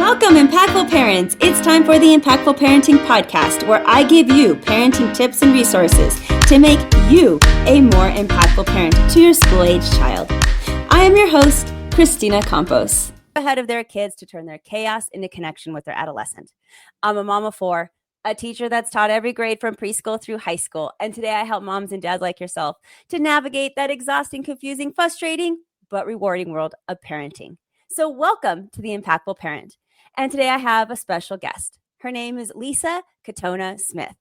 Welcome, Impactful Parents. It's time for the Impactful Parenting Podcast, where I give you parenting tips and resources to make you a more impactful parent to your school-age child. I am your host, Kristina Campos. Ahead of their kids to turn their chaos into connection with their adolescent. I'm a mom of four, a teacher that's taught every grade from preschool through high school, and today I help moms and dads like yourself to navigate that exhausting, confusing, frustrating, but rewarding world of parenting. So welcome to the Impactful Parent. And today I have a special guest. Her name is Lisa Katona Smith.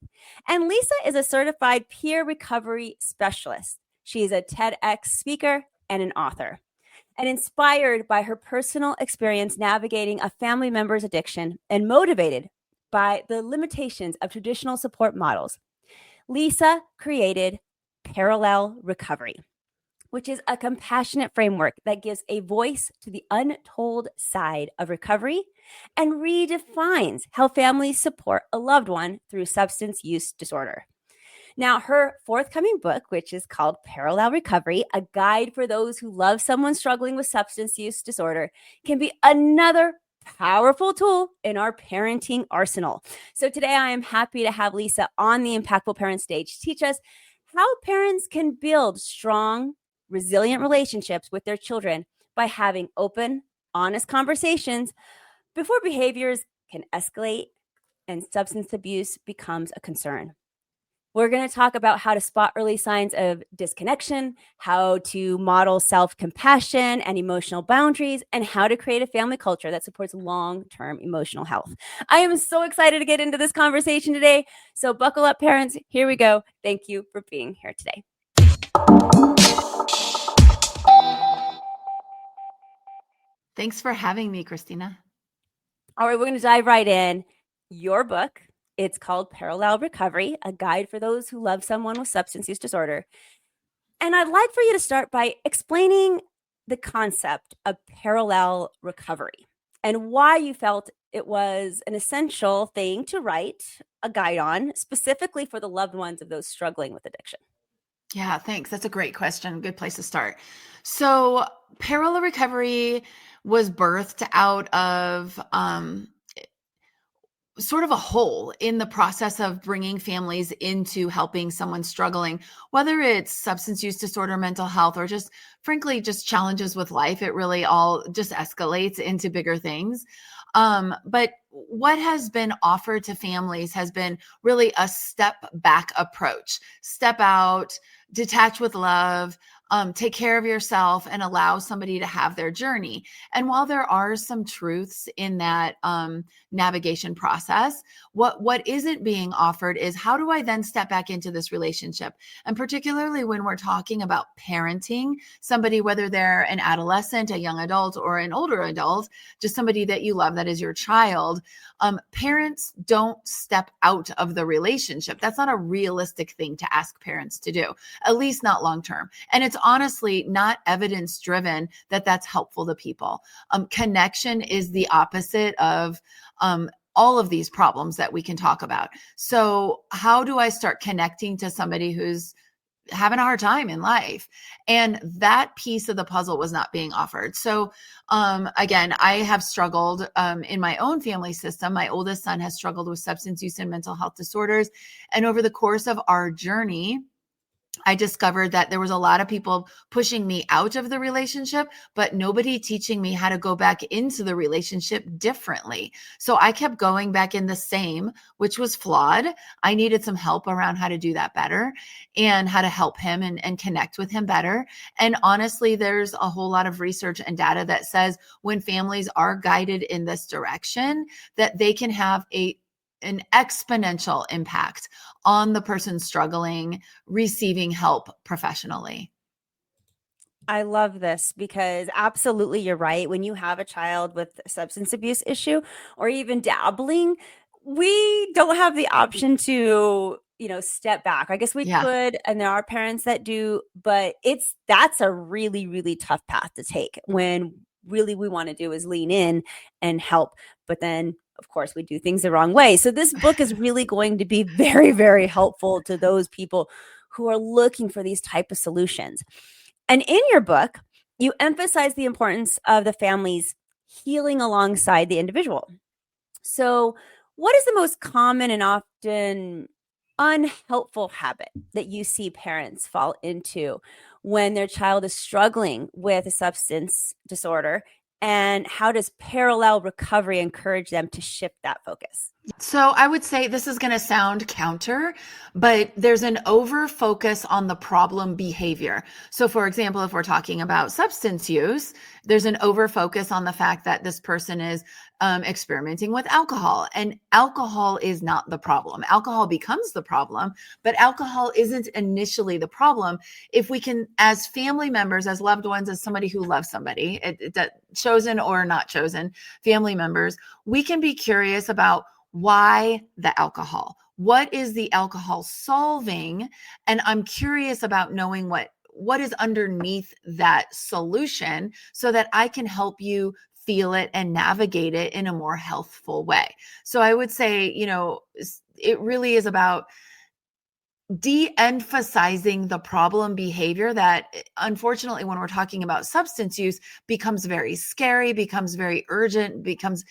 And Lisa is a certified peer recovery specialist. She is a TEDx speaker and an author. And inspired by her personal experience navigating a family member's addiction and motivated by the limitations of traditional support models, Lisa created Parallel Recovery, which is a compassionate framework that gives a voice to the untold side of recovery and redefines how families support a loved one through substance use disorder. Now, her forthcoming book, which is called Parallel Recovery, a guide for those who love someone struggling with substance use disorder, can be another powerful tool in our parenting arsenal. So today I am happy to have Lisa on the Impactful Parent stage to teach us how parents can build strong, resilient relationships with their children by having open, honest conversations before behaviors can escalate and substance abuse becomes a concern. We're going to talk about how to spot early signs of disconnection, how to model self-compassion and emotional boundaries, and how to create a family culture that supports long-term emotional health. I am so excited to get into this conversation today. So buckle up, parents. Here we go. Thank you for being here today. Thanks for having me, Kristina. All right, we're going to dive right in. Your book, it's called Parallel Recovery, a guide for those who love someone with substance use disorder. And I'd like for you to start by explaining the concept of parallel recovery and why you felt it was an essential thing to write a guide on, specifically for the loved ones of those struggling with addiction. Yeah, thanks. That's a great question. Good place to start. So parallel recovery was birthed out of sort of a hole in the process of bringing families into helping someone struggling, whether it's substance use disorder, mental health, or just frankly, just challenges with life. It really all just escalates into bigger things. But what has been offered to families has been really a step back approach. Step out, detach with love, take care of yourself, and allow somebody to have their journey. And while there are some truths in that navigation process, what isn't being offered is how do I then step back into this relationship? And particularly when we're talking about parenting somebody, whether they're an adolescent, a young adult, or an older adult, just somebody that you love that is your child, parents don't step out of the relationship. That's not a realistic thing to ask parents to do, at least not long term. And it's honestly not evidence driven that that's helpful to people. Connection is the opposite of all of these problems that we can talk about. So how do I start connecting to somebody who's having a hard time in life? And that piece of the puzzle was not being offered. So again, I have struggled in my own family system. My oldest son has struggled with substance use and mental health disorders. And over the course of our journey, I discovered that there was a lot of people pushing me out of the relationship, but nobody teaching me how to go back into the relationship differently. So I kept going back in the same, which was flawed. I needed some help around how to do that better and how to help him and connect with him better. And honestly, there's a whole lot of research and data that says when families are guided in this direction, that they can have an exponential impact on the person struggling, receiving help professionally. I love this because absolutely you're right. When you have a child with a substance abuse issue or even dabbling, we don't have the option to, step back. I guess we could, and there are parents that do, but that's a really, really tough path to take when really we want to do is lean in and help. But then of course, we do things the wrong way. So this book is really going to be very, very helpful to those people who are looking for these type of solutions. And in your book, you emphasize the importance of the family's healing alongside the individual. So, what is the most common and often unhelpful habit that you see parents fall into when their child is struggling with a substance disorder? And how does parallel recovery encourage them to shift that focus? So I would say this is going to sound counter, but there's an over focus on the problem behavior. So for example, if we're talking about substance use, there's an over focus on the fact that this person is experimenting with alcohol, and alcohol is not the problem. Alcohol becomes the problem, but alcohol isn't initially the problem. If we can, as family members, as loved ones, as somebody who loves somebody, chosen or not chosen family members, we can be curious about why the alcohol? What is the alcohol solving? And I'm curious about knowing what is underneath that solution so that I can help you feel it and navigate it in a more healthful way. So I would say, it really is about de-emphasizing the problem behavior that, unfortunately, when we're talking about substance use, becomes very scary, becomes very urgent,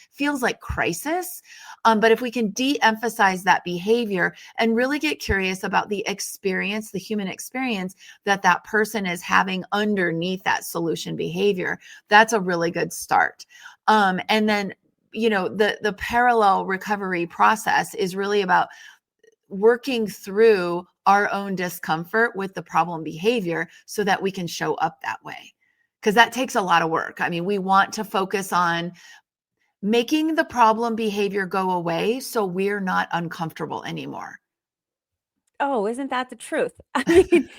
feels like crisis. But if we can de-emphasize that behavior and really get curious about the experience, the human experience that person is having underneath that solution behavior, that's a really good start. And then, the parallel recovery process is really about working through our own discomfort with the problem behavior so that we can show up that way. Because that takes a lot of work. I mean, we want to focus on making the problem behavior go away so we're not uncomfortable anymore. Oh, isn't that the truth? I mean,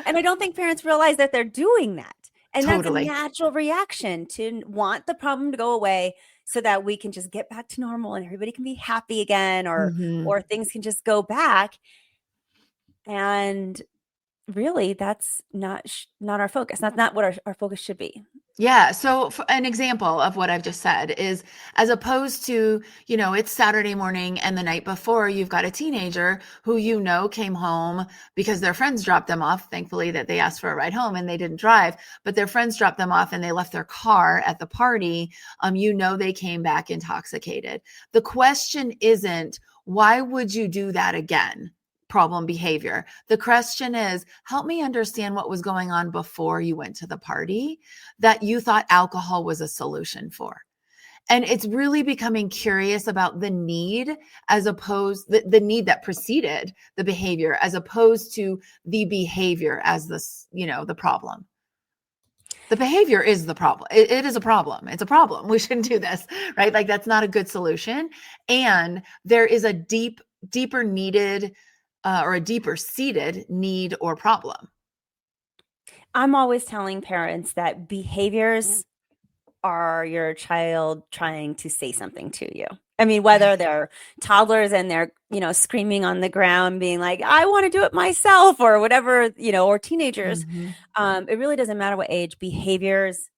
and I don't think parents realize that they're doing that. And Totally. That's a natural reaction to want the problem to go away so that we can just get back to normal and everybody can be happy again, or things can just go back. And really, that's not our focus. That's not what our focus should be. Yeah. So an example of what I've just said is, as opposed to, it's Saturday morning and the night before you've got a teenager who, came home because their friends dropped them off. Thankfully that they asked for a ride home and they didn't drive, but their friends dropped them off and they left their car at the party. They came back intoxicated. The question isn't, why would you do that again? Problem behavior. The question is, help me understand what was going on before you went to the party that you thought alcohol was a solution for. And it's really becoming curious about the need as opposed the need that preceded the behavior as opposed to the behavior as the problem. The behavior is the problem. It is a problem. It's a problem. We shouldn't do this, right? Like, that's not a good solution. And there is a deeper needed or a deeper seated need or problem. I'm always telling parents that behaviors are your child trying to say something to you. I mean, whether they're toddlers and they're, screaming on the ground, being like, I want to do it myself, or whatever, or teenagers. It really doesn't matter what age. Behaviors,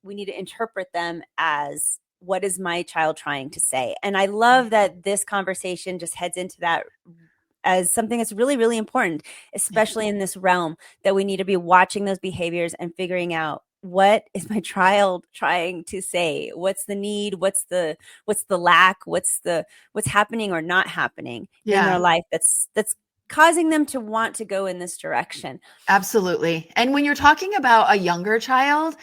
we need to interpret them as, what is my child trying to say? And I love that this conversation just heads into that as something that's really, really important, especially in this realm, that we need to be watching those behaviors and figuring out, what is my child trying to say? What's the need? What's the lack? What's happening or not happening in their life that's causing them to want to go in this direction? Absolutely. And when you're talking about a younger child,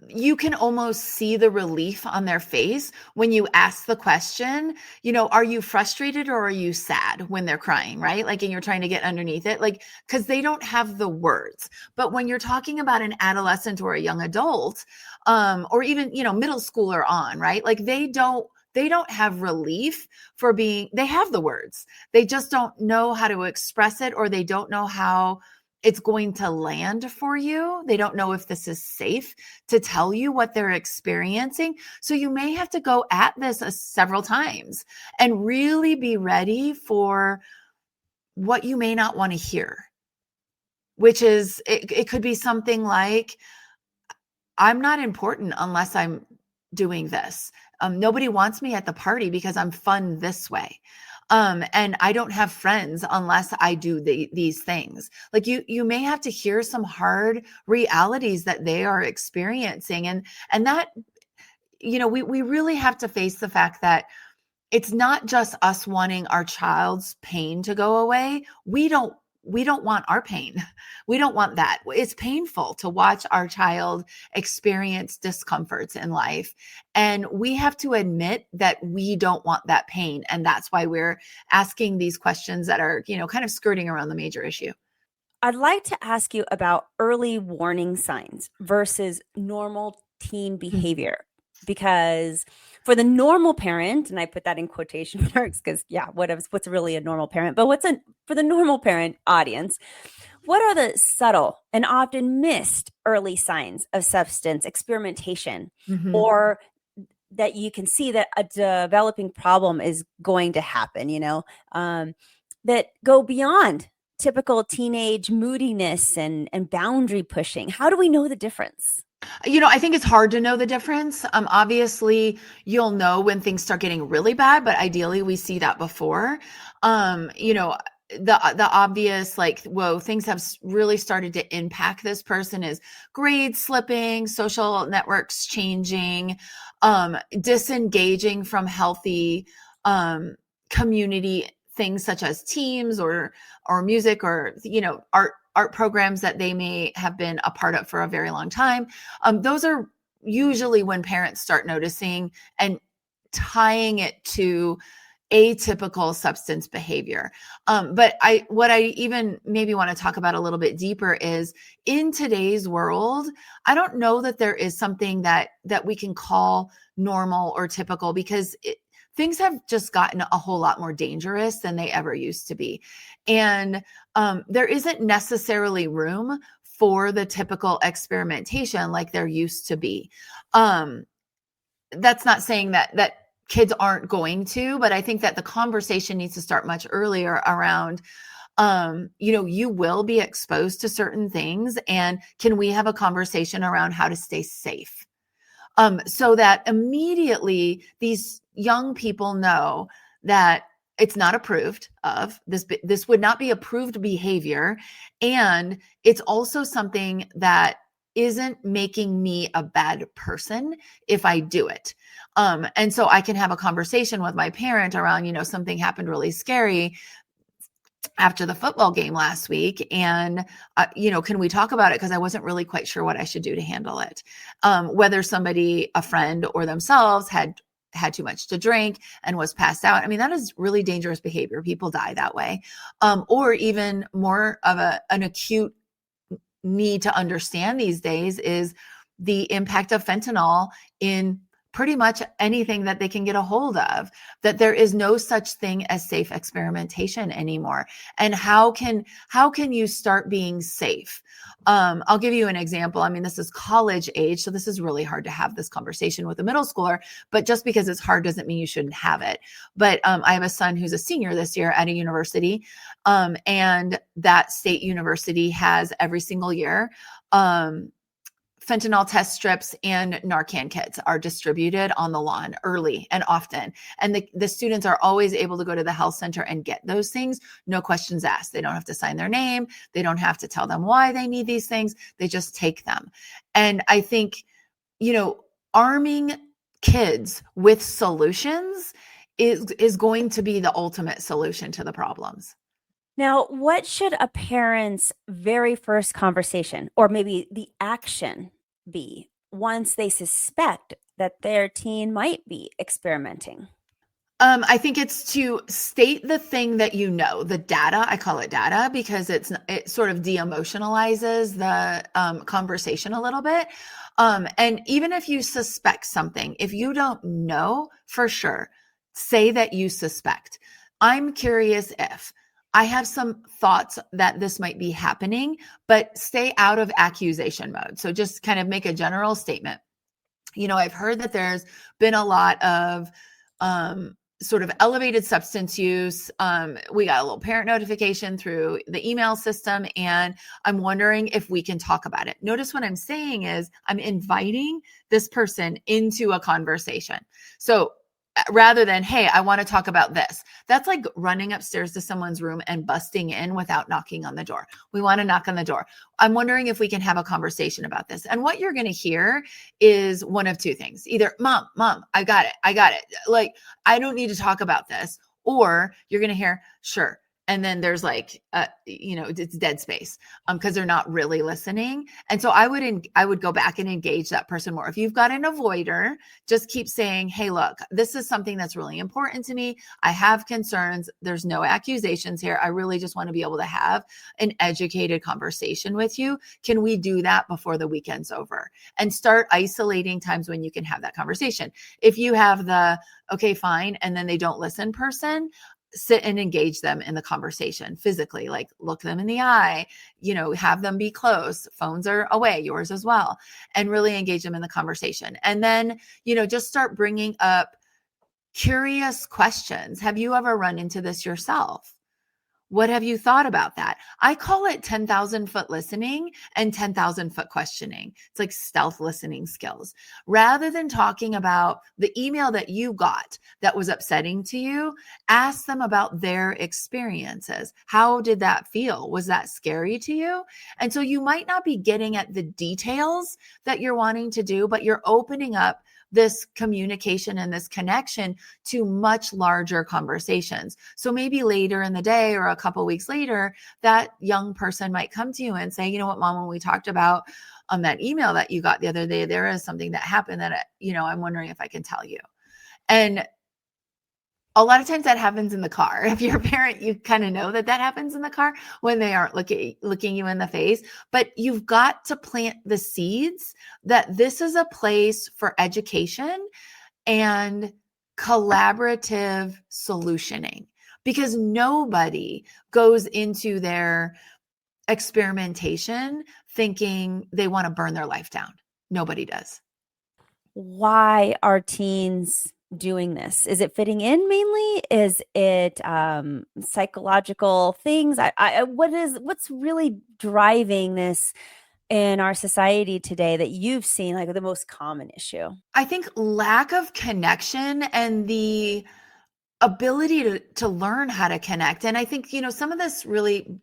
you can almost see the relief on their face when you ask the question, are you frustrated or are you sad when they're crying, right? Like, and you're trying to get underneath it, like, because they don't have the words. But when you're talking about an adolescent or a young adult, or even, middle schooler on, right? Like, they don't have relief for they have the words. They just don't know how to express it, or they don't know how it's going to land for you. They don't know if this is safe to tell you what they're experiencing. So you may have to go at this several times and really be ready for what you may not want to hear, which is, it could be something like, I'm not important unless I'm doing this. Nobody wants me at the party because I'm fun this way. And I don't have friends unless I do these things. Like, you may have to hear some hard realities that they are experiencing. And that we really have to face the fact that it's not just us wanting our child's pain to go away. We don't want our pain. We don't want that. It's painful to watch our child experience discomforts in life. And we have to admit that we don't want that pain. And that's why we're asking these questions that are, kind of skirting around the major issue. I'd like to ask you about early warning signs versus normal teen behavior. Because for the normal parent, and I put that in quotation marks because, what's really a normal parent? But for the normal parent audience, what are the subtle and often missed early signs of substance experimentation, or that you can see that a developing problem is going to happen, that go beyond typical teenage moodiness and boundary pushing? How do we know the difference? I think it's hard to know the difference. Obviously, you'll know when things start getting really bad, but ideally we see that before. The obvious, like, whoa, things have really started to impact this person is grades slipping, social networks changing, disengaging from healthy community things such as teams or music or art programs that they may have been a part of for a very long time. Those are usually when parents start noticing and tying it to atypical substance behavior. But what I even maybe want to talk about a little bit deeper is in today's world, I don't know that there is something that we can call normal or typical, because things have just gotten a whole lot more dangerous than they ever used to be. And there isn't necessarily room for the typical experimentation like there used to be. That's not saying that kids aren't going to, but I think that the conversation needs to start much earlier around, you will be exposed to certain things, and can we have a conversation around how to stay safe? So that immediately these young people know that it's not approved of. This would not be approved behavior. And it's also something that isn't making me a bad person if I do it. And so I can have a conversation with my parent around, something happened really scary after the football game last week. And, can we talk about it? Because I wasn't really quite sure what I should do to handle it. Whether somebody, a friend or themselves had too much to drink and was passed out. I mean, that is really dangerous behavior. People die that way. Or even more of an acute need to understand these days is the impact of fentanyl in pretty much anything that they can get a hold of, that there is no such thing as safe experimentation anymore. And how can you start being safe? I'll give you an example. I mean, this is college age, so this is really hard to have this conversation with a middle schooler, but just because it's hard doesn't mean you shouldn't have it. But I have a son who's a senior this year at a university, and that state university has every single year, fentanyl test strips and Narcan kits are distributed on the lawn early and often. And the students are always able to go to the health center and get those things. No questions asked. They don't have to sign their name. They don't have to tell them why they need these things. They just take them. And I think, arming kids with solutions is going to be the ultimate solution to the problems. Now, what should a parent's very first conversation, or maybe the action, be once they suspect that their teen might be experimenting? I think it's to state the thing that the data. I call it data because it sort of de-emotionalizes the conversation a little bit. And even if you suspect something, if you don't know for sure, say that you suspect. I'm curious if. I have some thoughts that this might be happening, but stay out of accusation mode. So just kind of make a general statement. I've heard that there's been a lot of sort of elevated substance use. We got a little parent notification through the email system, and I'm wondering if we can talk about it. Notice what I'm saying is I'm inviting this person into a conversation. So rather than, hey, I want to talk about this. That's like running upstairs to someone's room and busting in without knocking on the door. We want to knock on the door. I'm wondering if we can have a conversation about this. And what you're going to hear is one of two things. Either, mom, I got it. Like, I don't need to talk about this. Or you're going to hear, sure. And then there's like, it's dead space because they're not really listening. And so I would go back and engage that person more. If you've got an avoider, just keep saying, hey, look, this is something that's really important to me. I have concerns. There's no accusations here. I really just want to be able to have an educated conversation with you. Can we do that before the weekend's over? And start isolating times when you can have that conversation. If you have the, okay, fine, and then they don't listen person, sit and engage them in the conversation physically, like look them in the eye, have them be close. Phones are away, yours as well, and really engage them in the conversation. And then, just start bringing up curious questions. Have you ever run into this yourself? What have you thought about that? I call it 10,000 foot listening and 10,000 foot questioning. It's like stealth listening skills. Rather than talking about the email that you got that was upsetting to you, ask them about their experiences. How did that feel? Was that scary to you? And so you might not be getting at the details that you're wanting to do, but you're opening up this communication and this connection to much larger conversations. So maybe later in the day or a couple of weeks later, that young person might come to you and say, you know what, mom, when we talked about that email that you got the other day, there is something that happened that, I'm wondering if I can tell you. And a lot of times that happens in the car. If you're a parent, you kind of know that happens in the car when they aren't looking you in the face. But you've got to plant the seeds that this is a place for education and collaborative solutioning, because nobody goes into their experimentation thinking they want to burn their life down. Nobody does. Why are teens doing this? Is it fitting in mainly? Is it psychological things? What's really driving this in our society today that you've seen, like the most common issue? I think lack of connection and the ability to learn how to connect. And I think, some of this really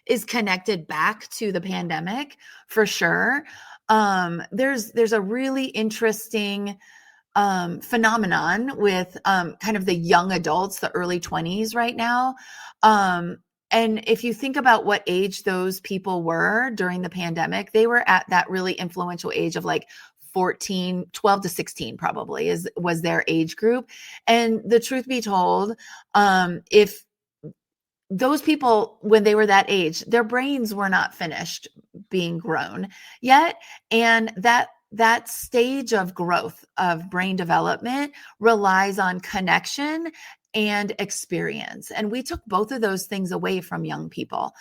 is connected back to the pandemic for sure. There's a really interesting phenomenon with kind of the young adults, the early 20s right now. And if you think about what age those people were during the pandemic, they were at that really influential age of like 12 to 16 probably was their age group. And the truth be told, if those people, when they were that age, their brains were not finished being grown yet. And that stage of growth of brain development relies on connection and experience. And we took both of those things away from young people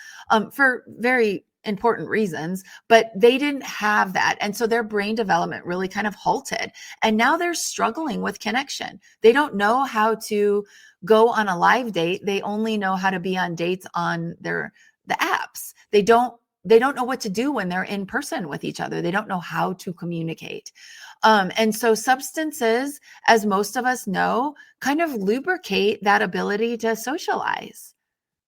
for very important reasons, but they didn't have that. And so their brain development really kind of halted. And now they're struggling with connection. They don't know how to go on a live date. They only know how to be on dates on the apps. They don't know what to do when they're in person with each other. They don't know how to communicate. And so substances, as most of us know, kind of lubricate that ability to socialize.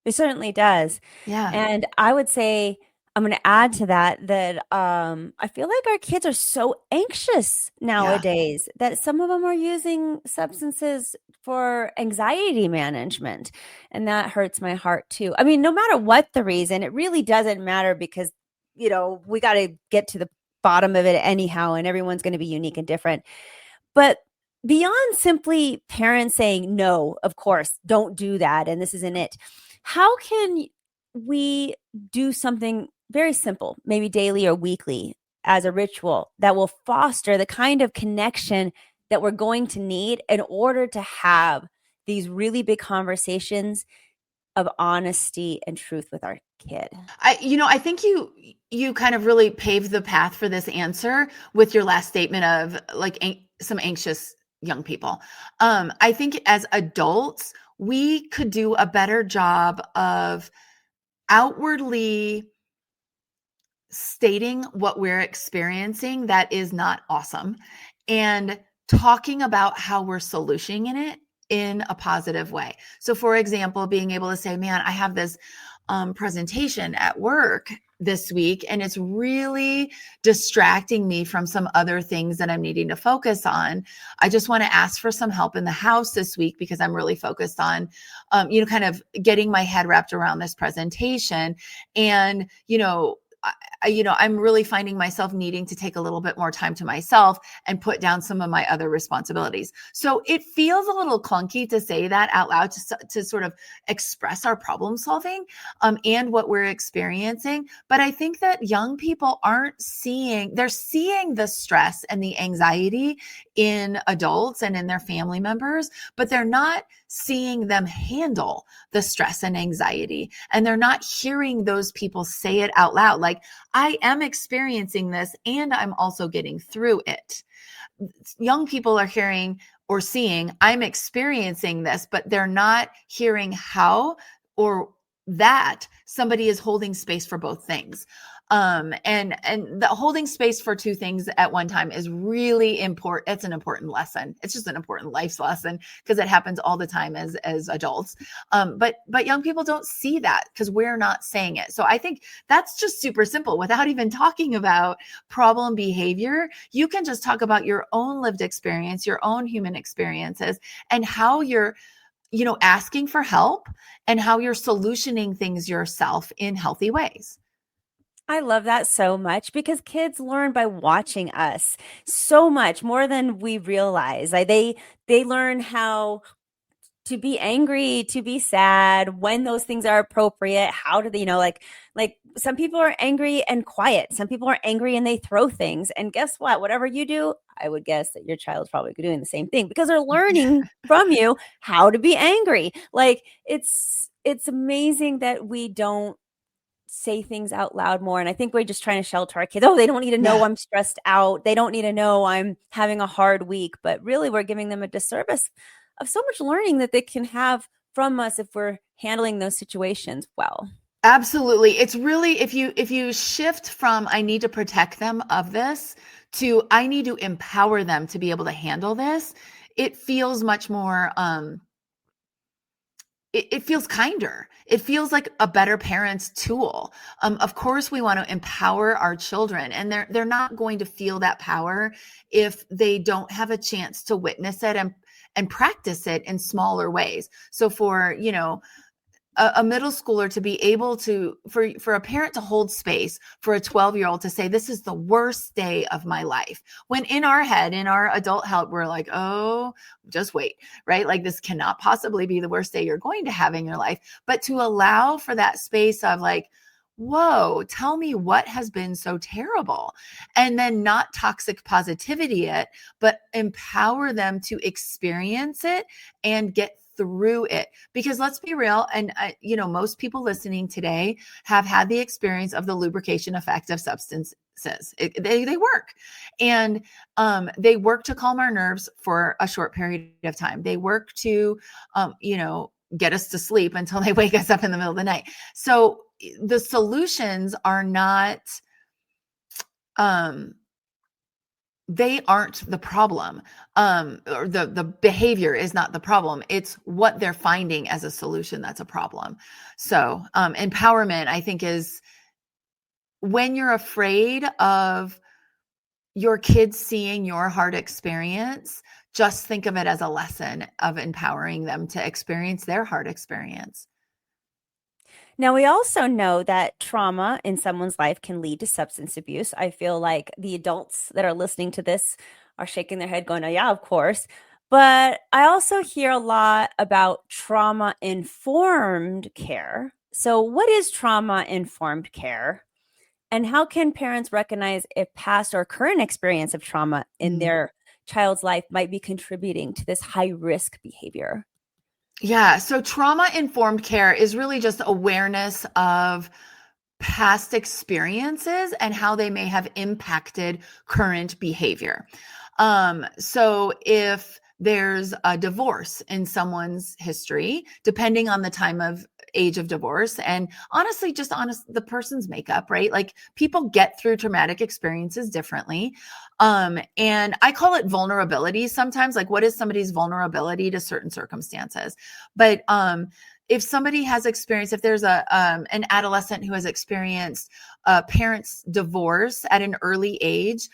It certainly does. Yeah. And I would say, I'm going to add to that I feel like our kids are so anxious nowadays that some of them are using substances for anxiety management. And that hurts my heart too. I mean, no matter what the reason, it really doesn't matter because, we got to get to the bottom of it anyhow, and everyone's going to be unique and different. But beyond simply parents saying, no, of course, don't do that, and this isn't it, how can we do something very simple, maybe daily or weekly, as a ritual that will foster the kind of connection that we're going to need in order to have these really big conversations of honesty and truth with our kid? I think you kind of really paved the path for this answer with your last statement of like some anxious young people. I think as adults, we could do a better job of outwardly stating what we're experiencing that is not awesome, and talking about how we're solutioning it in a positive way. So for example, being able to say, man, I have this presentation at work this week, and it's really distracting me from some other things that I'm needing to focus on. I just want to ask for some help in the house this week because I'm really focused on, kind of getting my head wrapped around this presentation. And, I'm really finding myself needing to take a little bit more time to myself and put down some of my other responsibilities. So it feels a little clunky to say that out loud, to sort of express our problem solving and what we're experiencing. But I think that young people they're seeing the stress and the anxiety in adults and in their family members, but they're not seeing them handle the stress and anxiety. And they're not hearing those people say it out loud. Like, I am experiencing this and I'm also getting through it. Young people are hearing or seeing, I'm experiencing this, but they're not hearing how or that somebody is holding space for both things. And the holding space for two things at one time is really important. It's an important lesson. It's just an important life lesson because it happens all the time as adults. But young people don't see that because we're not saying it. So I think that's just super simple. Without even talking about problem behavior, you can just talk about your own lived experience, your own human experiences, and how you're asking for help and how you're solutioning things yourself in healthy ways. I love that so much because kids learn by watching us so much more than we realize. Like they learn how to be angry, to be sad, when those things are appropriate. How do they, like some people are angry and quiet. Some people are angry and they throw things. And guess what? Whatever you do, I would guess that your child's probably doing the same thing because they're learning from you how to be angry. Like it's amazing that we don't say things out loud more. And I think we're just trying to shelter our kids. Oh, they don't need to know I'm stressed out. They don't need to know I'm having a hard week. But really, we're giving them a disservice of so much learning that they can have from us if we're handling those situations well. Absolutely. It's really, if you shift from I need to protect them of this to I need to empower them to be able to handle this, it feels much more it feels kinder. It feels like a better parent's tool. Of course, we want to empower our children, and they're not going to feel that power if they don't have a chance to witness it and practice it in smaller ways. So for a middle schooler to be able to, for a parent to hold space for a 12-year-old to say, this is the worst day of my life. When in our head, in our adult health, we're like, oh, just wait, right? Like this cannot possibly be the worst day you're going to have in your life. But to allow for that space of like, whoa, tell me what has been so terrible. And then not toxic positivity it, but empower them to experience it and get through it. Because let's be real, and most people listening today have had the experience of the lubrication effect of substances. They work, and they work to calm our nerves for a short period of time. They work to get us to sleep until they wake us up in the middle of the night. So the solutions are not they aren't the problem, or the behavior is not the problem. It's what they're finding as a solution that's a problem. So empowerment, I think, is when you're afraid of your kids seeing your hard experience, just think of it as a lesson of empowering them to experience their hard experience. Now, we also know that trauma in someone's life can lead to substance abuse. I feel like the adults that are listening to this are shaking their head going, oh, yeah, of course. But I also hear a lot about trauma-informed care. So what is trauma-informed care? And how can parents recognize if past or current experience of trauma in their child's life might be contributing to this high-risk behavior? Yeah. So trauma-informed care is really just awareness of past experiences and how they may have impacted current behavior. So if there's a divorce in someone's history, depending on the time of age of divorce. And honestly, the person's makeup, right? Like people get through traumatic experiences differently. And I call it vulnerability sometimes, like what is somebody's vulnerability to certain circumstances? But if somebody has experienced, if there's an adolescent who has experienced a parent's divorce at an early age,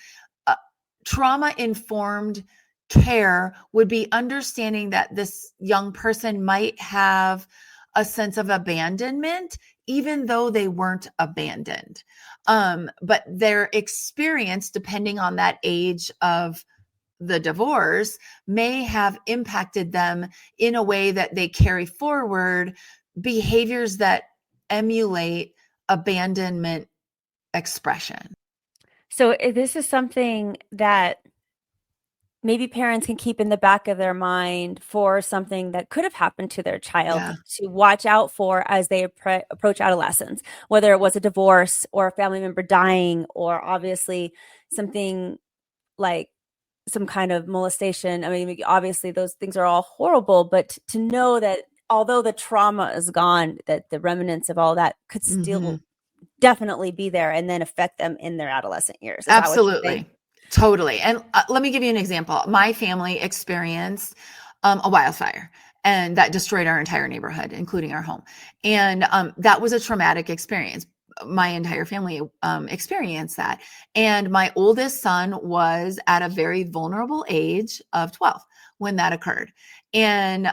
trauma-informed care would be understanding that this young person might have a sense of abandonment, even though they weren't abandoned. But their experience, depending on that age of the divorce, may have impacted them in a way that they carry forward behaviors that emulate abandonment expression. So this is something that maybe parents can keep in the back of their mind for something that could have happened to their child to watch out for as they approach adolescence, whether it was a divorce or a family member dying, or obviously something like some kind of molestation. I mean, obviously those things are all horrible, but to know that although the trauma is gone, that the remnants of all that could still definitely be there and then affect them in their adolescent years. Is Absolutely. Totally. And let me give you an example. My family experienced a wildfire, and that destroyed our entire neighborhood, including our home. And that was a traumatic experience. My entire family experienced that. And my oldest son was at a very vulnerable age of 12 when that occurred. And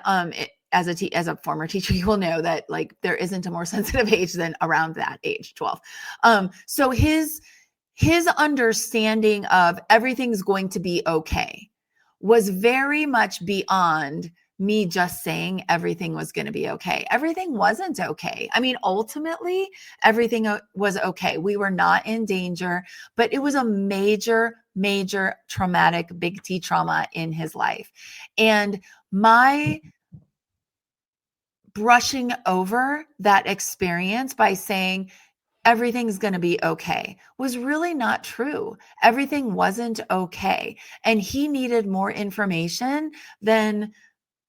as a former teacher, you will know that like there isn't a more sensitive age than around that age, 12. So his understanding of everything's going to be okay was very much beyond me just saying everything was going to be okay. Everything wasn't okay. I mean, ultimately, everything was okay. We were not in danger, but it was a major, major traumatic, big T trauma in his life. And my brushing over that experience by saying, everything's going to be okay was really not true. Everything wasn't okay. And he needed more information than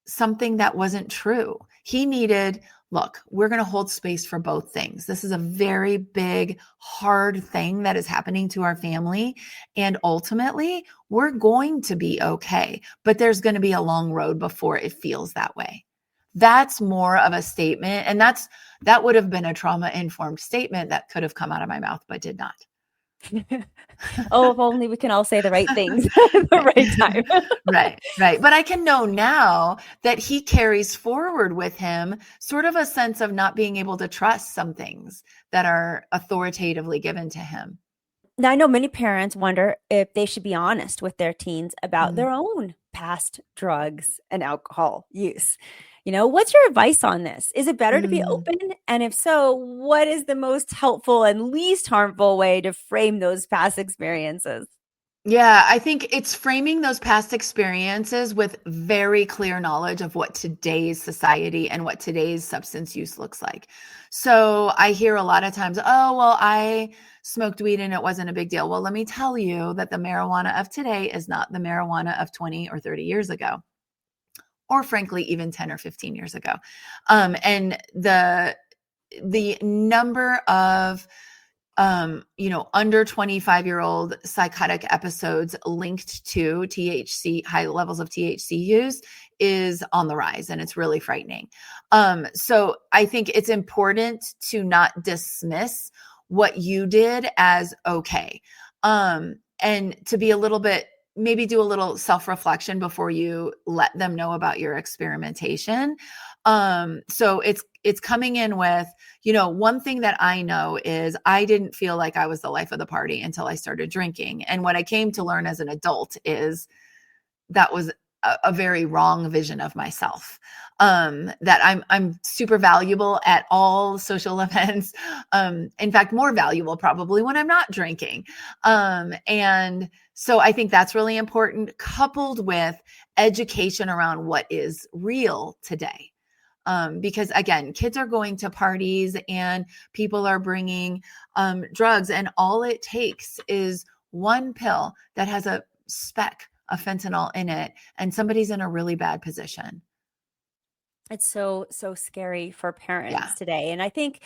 something that wasn't true. He needed, look, we're going to hold space for both things. This is a very big, hard thing that is happening to our family. And ultimately, we're going to be okay, but there's going to be a long road before it feels that way. That's more of a statement. And that would have been a trauma-informed statement that could have come out of my mouth, but did not. Oh, if only we can all say the right things at the right time. Right. But I can know now that he carries forward with him sort of a sense of not being able to trust some things that are authoritatively given to him. Now, I know many parents wonder if they should be honest with their teens about their own past drugs and alcohol use. What's your advice on this? Is it better to be open? And if so, what is the most helpful and least harmful way to frame those past experiences? Yeah, I think it's framing those past experiences with very clear knowledge of what today's society and what today's substance use looks like. So I hear a lot of times, oh, well, I smoked weed and it wasn't a big deal. Well, let me tell you that the marijuana of today is not the marijuana of 20 or 30 years ago, or frankly, even 10 or 15 years ago. And the number of under 25-year-old psychotic episodes linked to THC, high levels of THC use, is on the rise, and it's really frightening. So I think it's important to not dismiss what you did as okay, and to be maybe do a little self-reflection before you let them know about your experimentation. So it's coming in with, one thing that I know is I didn't feel like I was the life of the party until I started drinking. And what I came to learn as an adult is that was a very wrong vision of myself. That I'm super valuable at all social events. In fact, more valuable probably when I'm not drinking. And so I think that's really important, coupled with education around what is real today. Because again, kids are going to parties and people are bringing drugs, and all it takes is one pill that has a speck of fentanyl in it, and somebody's in a really bad position. It's so scary for parents Yeah. today. And I think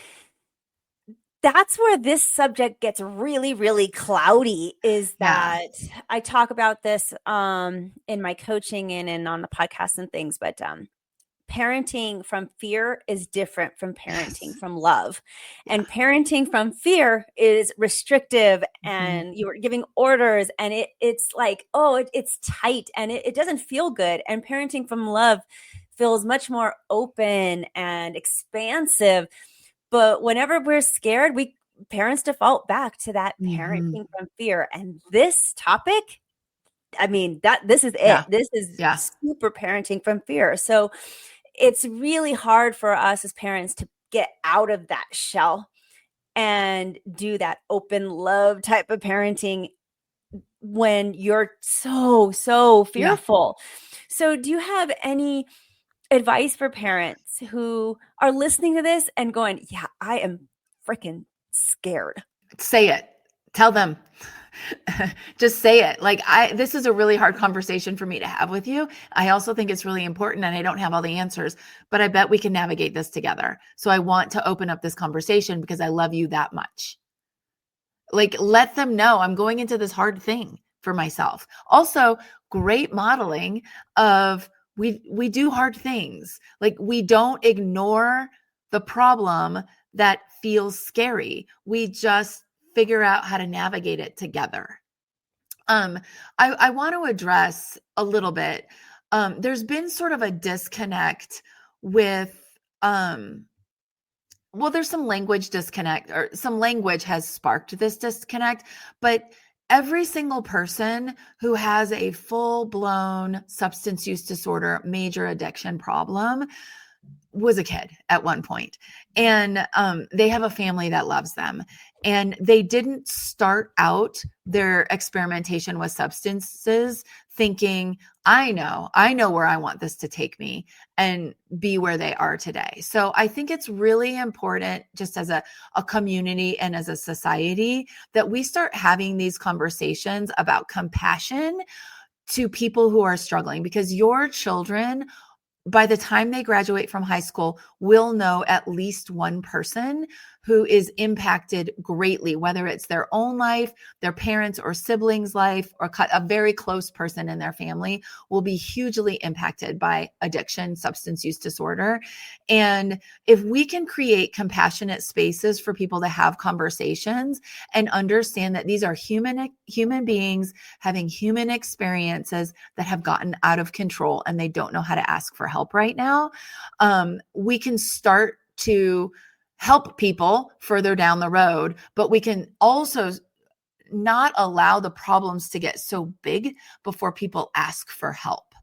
that's where this subject gets really, really cloudy, is Yeah. that I talk about this in my coaching and on the podcast and things, but parenting from fear is different from parenting Yes. from love. Yeah. And parenting from fear is restrictive, and you're giving orders, and it's like, oh, it's tight, and it doesn't feel good. And parenting from love feels much more open and expansive. But whenever we're scared, parents default back to that parenting from fear. And this topic, I mean, this is it. Yeah. This is Yeah. super parenting from fear. So it's really hard for us as parents to get out of that shell and do that open love type of parenting when you're so Yeah. fearful. So do you have any advice for parents who are listening to this and going, yeah, I am freaking scared? Say it. Tell them. Just say it. Like, this is a really hard conversation for me to have with you. I also think it's really important, and I don't have all the answers, but I bet we can navigate this together. So I want to open up this conversation because I love you that much. Like, let them know I'm going into this hard thing for myself. Also, great modeling of we do hard things. Like, we don't ignore the problem that feels scary. We just figure out how to navigate it together. I want to address a little bit. There's been sort of a disconnect with, there's some language disconnect, or some language has sparked this disconnect, but every single person who has a full-blown substance use disorder, major addiction problem was a kid at one point, and they have a family that loves them, and they didn't start out their experimentation with substances thinking, I know where I want this to take me, and be where they are today. So I think it's really important, just as a community and as a society, that we start having these conversations about compassion to people who are struggling, because your children, by the time they graduate from high school, will know at least one person who is impacted greatly, whether it's their own life, their parents' or siblings' life, or a very close person in their family will be hugely impacted by addiction, substance use disorder. And if we can create compassionate spaces for people to have conversations and understand that these are human beings having human experiences that have gotten out of control and they don't know how to ask for help right now, we can start to help people further down the road, but we can also not allow the problems to get so big before people ask for help.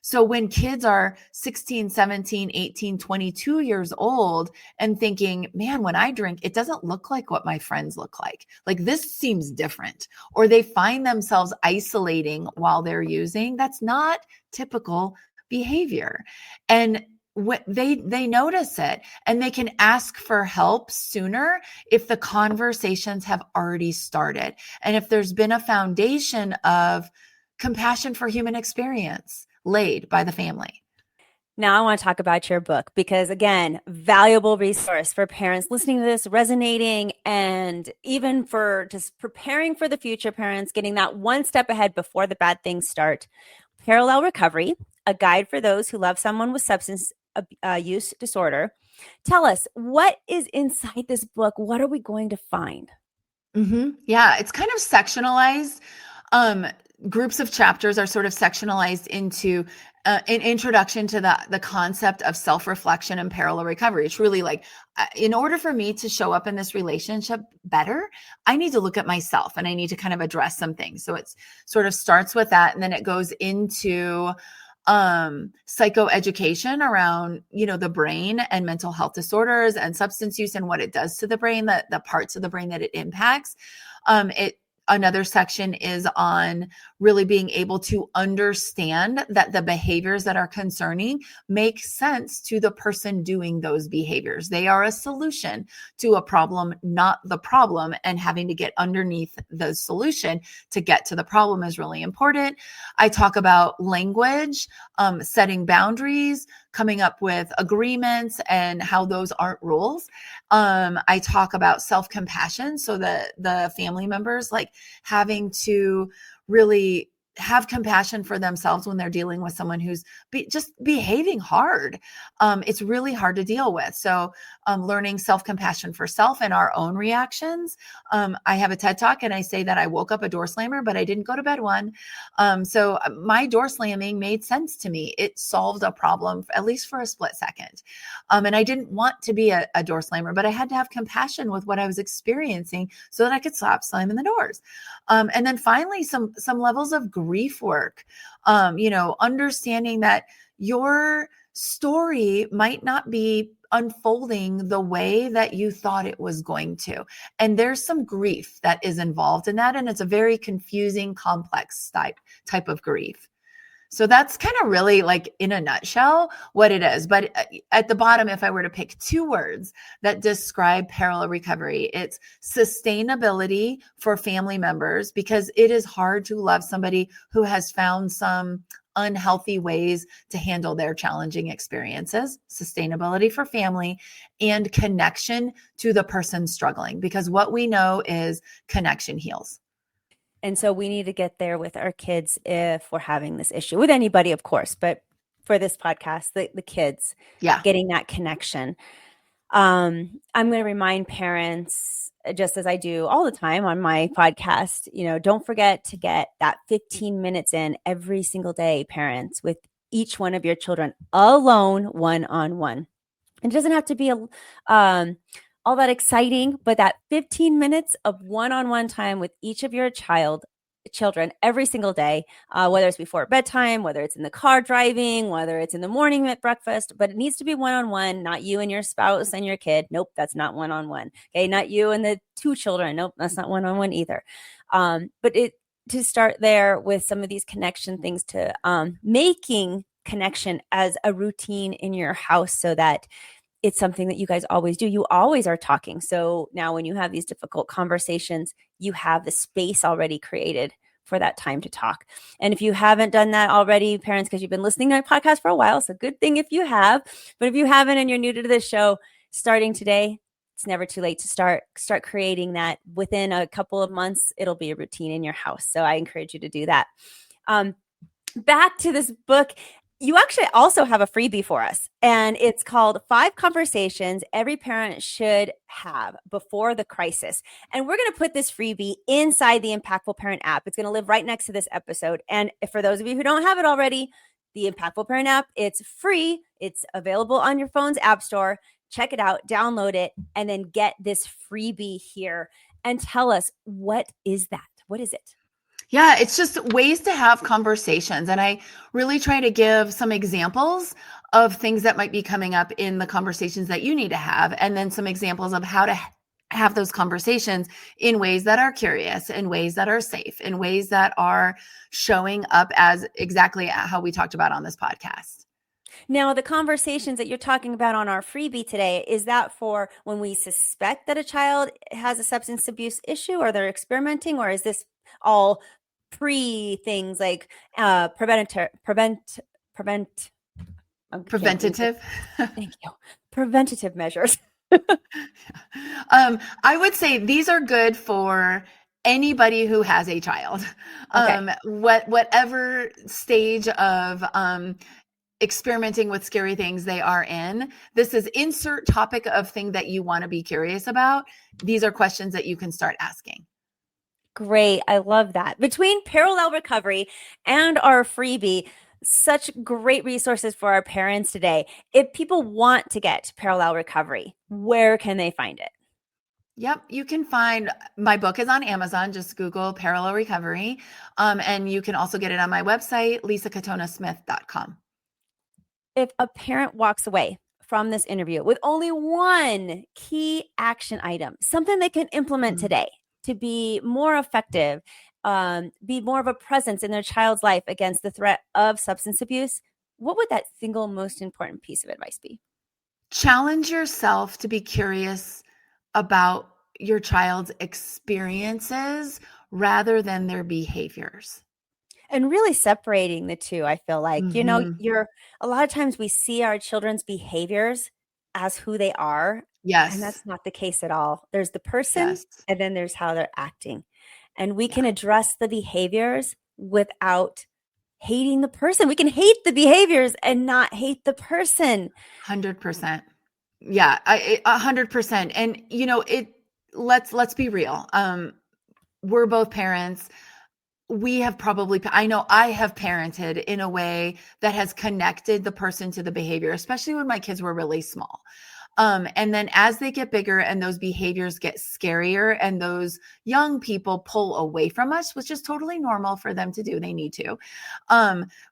So when kids are 16, 17, 18, 22 years old and thinking, man, when I drink, it doesn't look like what my friends look like. Like, this seems different. Or they find themselves isolating while they're using. That's not typical behavior. And they notice it, and they can ask for help sooner if the conversations have already started. And if there's been a foundation of compassion for human experience laid by the family. Now I want to talk about your book, because again, valuable resource for parents listening to this, resonating, and even for just preparing for the future parents, getting that one step ahead before the bad things start. Parallel Recovery, a guide for those who love someone with substance use disorder. Tell us, what is inside this book? What are we going to find? Yeah, it's kind of sectionalized. Groups of chapters are sort of sectionalized into an introduction to the concept of self-reflection and parallel recovery. It's really like, in order for me to show up in this relationship better, I need to look at myself and I need to kind of address some things. So it's sort of starts with that, and then it goes into psychoeducation around, the brain and mental health disorders and substance use and what it does to the brain, the parts of the brain that it impacts. It Another section is on really being able to understand that the behaviors that are concerning make sense to the person doing those behaviors. They are a solution to a problem, not the problem, and having to get underneath the solution to get to the problem is really important. I talk about language, setting boundaries, coming up with agreements, and how those aren't rules. I talk about self-compassion, so that the family members like having to really have compassion for themselves when they're dealing with someone who's just behaving hard. It's really hard to deal with. So learning self-compassion for self and our own reactions. I have a TED Talk and I say that I woke up a door slammer, but I didn't go to bed one. So my door slamming made sense to me. It solved a problem, at least for a split second. And I didn't want to be a door slammer, but I had to have compassion with what I was experiencing so that I could stop slamming the doors. And then finally, some levels of grief work, understanding that your story might not be unfolding the way that you thought it was going to. And there's some grief that is involved in that. And it's a very confusing, complex type of grief. So that's kind of really like in a nutshell what it is. But at the bottom, if I were to pick two words that describe parallel recovery, it's sustainability for family members, because it is hard to love somebody who has found some unhealthy ways to handle their challenging experiences, sustainability for family, and connection to the person struggling, because what we know is connection heals. And so we need to get there with our kids if we're having this issue with anybody, of course, but for this podcast, the kids, getting that connection. I'm going to remind parents, just as I do all the time on my podcast, don't forget to get that 15 minutes in every single day, parents, with each one of your children alone, one-on-one. It doesn't have to be all that exciting, but that 15 minutes of one-on-one time with each of your children every single day, whether it's before bedtime, whether it's in the car driving, whether it's in the morning at breakfast, but it needs to be one-on-one, not you and your spouse and your kid. Nope, that's not one-on-one. Okay, not you and the two children. Nope, that's not one-on-one either. But to start there with some of these connection things, to making connection as a routine in your house, so that it's something that you guys always do. You always are talking. So now when you have these difficult conversations, you have the space already created for that time to talk. And if you haven't done that already, parents, because you've been listening to my podcast for a while, so good thing if you have. But if you haven't and you're new to this show, starting today, it's never too late to start creating that. Within a couple of months, it'll be a routine in your house. So I encourage you to do that. Back to this book. You actually also have a freebie for us, and it's called 5 Conversations Every Parent Should Have Before the Crisis. And we're going to put this freebie inside the Impactful Parent app. It's going to live right next to this episode. And for those of you who don't have it already, the Impactful Parent app, it's free. It's available on your phone's app store. Check it out, download it, and then get this freebie here. And tell us, what is that? What is it? Yeah, it's just ways to have conversations. And I really try to give some examples of things that might be coming up in the conversations that you need to have, and then some examples of how to have those conversations in ways that are curious, in ways that are safe, in ways that are showing up as exactly how we talked about on this podcast. Now, the conversations that you're talking about on our freebie today, is that for when we suspect that a child has a substance abuse issue or they're experimenting, or is this all things like preventative? Thank you. Preventative measures. I would say these are good for anybody who has a child. Okay. Whatever stage of experimenting with scary things they are in. This is insert topic of thing that you want to be curious about. These are questions that you can start asking. Great. I love that. Between Parallel Recovery and our freebie, such great resources for our parents today. If people want to get Parallel Recovery, where can they find it? Yep. You can find my book is on Amazon. Just Google Parallel Recovery. And you can also get it on my website, lisakatonasmith.com. If a parent walks away from this interview with only one key action item, something they can implement today, to be more effective, be more of a presence in their child's life against the threat of substance abuse, what would that single most important piece of advice be? Challenge yourself to be curious about your child's experiences rather than their behaviors. And really separating the two, I feel like, Mhm. a lot of times we see our children's behaviors as who they are, and Yes. that's not the case at all. There's the person, Yes. and then there's how they're acting. And we Yeah. can address the behaviors without hating the person. We can hate the behaviors and not hate the person. 100%. Yeah, 100%. And let's be real. We're both parents. I know I have parented in a way that has connected the person to the behavior, especially when my kids were really small. And then as they get bigger and those behaviors get scarier and those young people pull away from us, which is totally normal for them to do, they need to.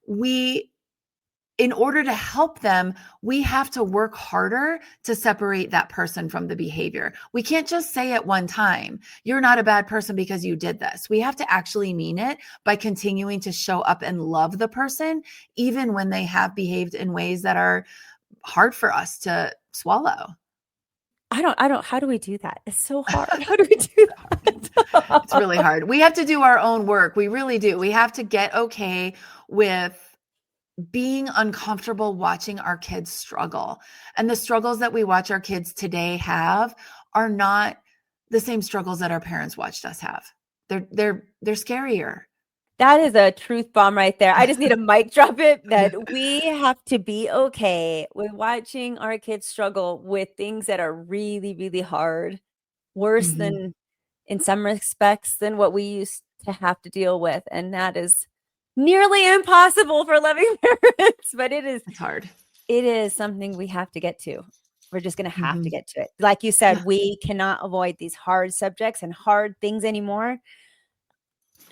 We In order to help them, we have to work harder to separate that person from the behavior. We can't just say at one time, you're not a bad person because you did this. We have to actually mean it by continuing to show up and love the person, even when they have behaved in ways that are hard for us to swallow. How do we do that? It's so hard. How do we do that? It's really hard. We have to do our own work. We really do. We have to get okay with being uncomfortable watching our kids struggle. And the struggles that we watch our kids today have are not the same struggles that our parents watched us have. They're scarier. That is a truth bomb right there. I just need a mic drop it that we have to be okay with watching our kids struggle with things that are really, really hard, worse Mhm. than in some respects than what we used to have to deal with. And that is nearly impossible for loving parents, but It's hard. it is something we have to get to. We're just going to have to Mhm. get to it. Like you said, Yeah. we cannot avoid these hard subjects and hard things anymore.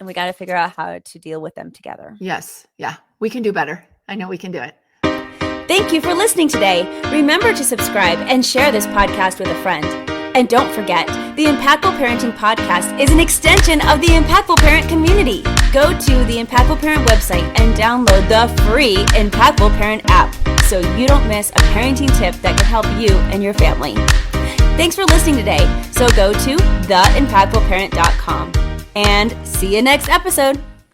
And we got to figure out how to deal with them together. Yes. Yeah. We can do better. I know we can do it. Thank you for listening today. Remember to subscribe and share this podcast with a friend. And don't forget, the Impactful Parenting Podcast is an extension of the Impactful Parent community. Go to the Impactful Parent website and download the free Impactful Parent app so you don't miss a parenting tip that can help you and your family. Thanks for listening today. So go to theimpactfulparent.com and see you next episode.